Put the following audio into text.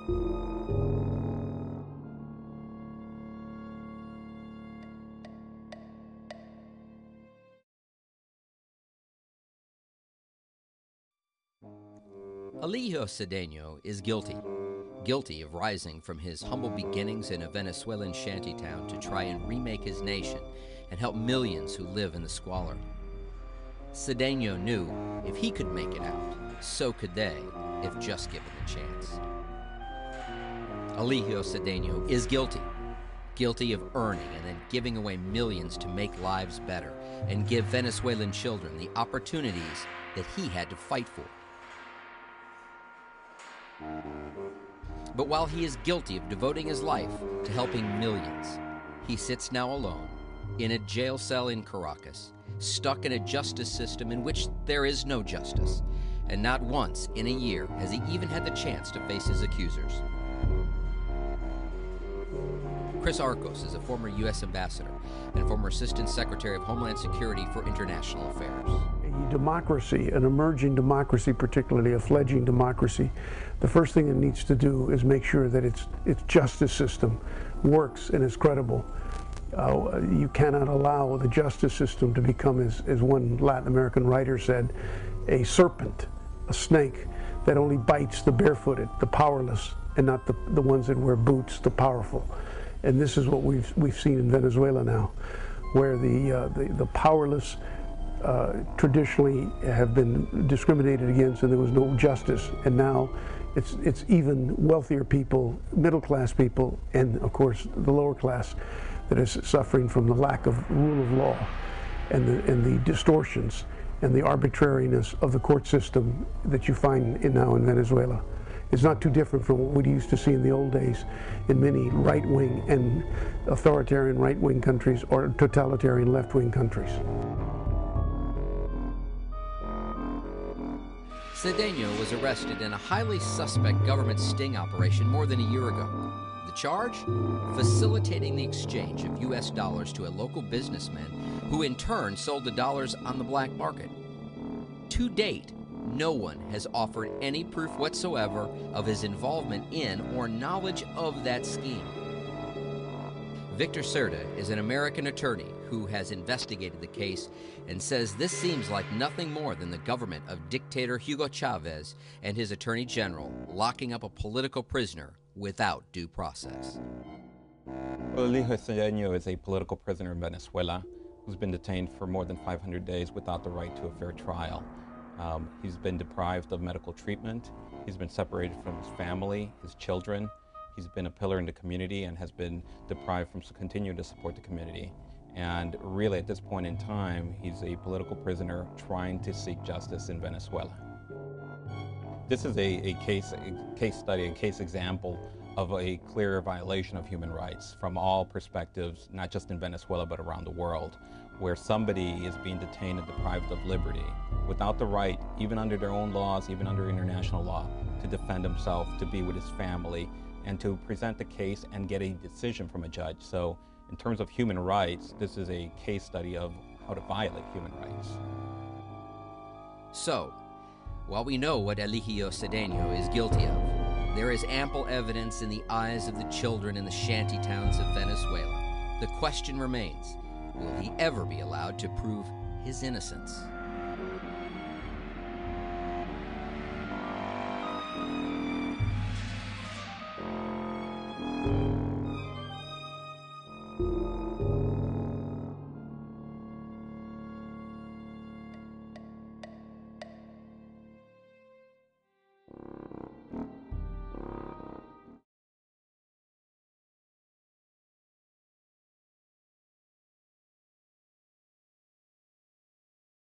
Eligio Cedeno is guilty of rising from his humble beginnings in a Venezuelan shantytown to try and remake his nation and help millions who live in the squalor. Cedeno knew if he could make it out, so could they, if just given the chance. Eligio Cedeno is guilty of earning and then giving away millions to make lives better and give Venezuelan children the opportunities that he had to fight for. But while he is guilty of devoting his life to helping millions, he sits now alone in a jail cell in Caracas, stuck in a justice system in which there is no justice, and not once in a year has he even had the chance to face his accusers. Chris Arcos is a former U.S. ambassador and former Assistant Secretary of Homeland Security for International Affairs. A democracy, an emerging democracy, particularly a fledgling democracy, the first thing it needs to do is make sure that its justice system works and is credible. You cannot allow the justice system to become, as one Latin American writer said, a serpent, a snake that only bites the barefooted, the powerless, and not the ones that wear boots, the powerful. And this is what we've seen in Venezuela now, where the powerless traditionally have been discriminated against, and there was no justice. And now it's even wealthier people, middle class people, and of course the lower class that is suffering from the lack of rule of law and the distortions and the arbitrariness of the court system that you find now in Venezuela. It's not too different from what we used to see in the old days in many right-wing and authoritarian right-wing countries or totalitarian left-wing countries. Cedeno was arrested in a highly suspect government sting operation more than a year ago. The charge? Facilitating the exchange of U.S. dollars to a local businessman who in turn sold the dollars on the black market. To date, no one has offered any proof whatsoever of his involvement in or knowledge of that scheme. Victor Cerda is an American attorney who has investigated the case and says this seems like nothing more than the government of dictator Hugo Chavez and his attorney general locking up a political prisoner without due process. Well, Eligio Cedeno is a political prisoner in Venezuela who's been detained for more than 500 days without the right to a fair trial. He's been deprived of medical treatment. He's been separated from his family, his children. He's been a pillar in the community and has been deprived from continuing to support the community. And really, at this point in time, he's a political prisoner trying to seek justice in Venezuela. This is a case study, a case example of a clear violation of human rights from all perspectives, not just in Venezuela, but around the world, where somebody is being detained and deprived of liberty without the right, even under their own laws, even under international law, to defend himself, to be with his family, and to present the case and get a decision from a judge. So in terms of human rights, this is a case study of how to violate human rights. So, while we know what Eligio Cedeno is guilty of, there is ample evidence in the eyes of the children in the shanty towns of Venezuela. The question remains, will he ever be allowed to prove his innocence?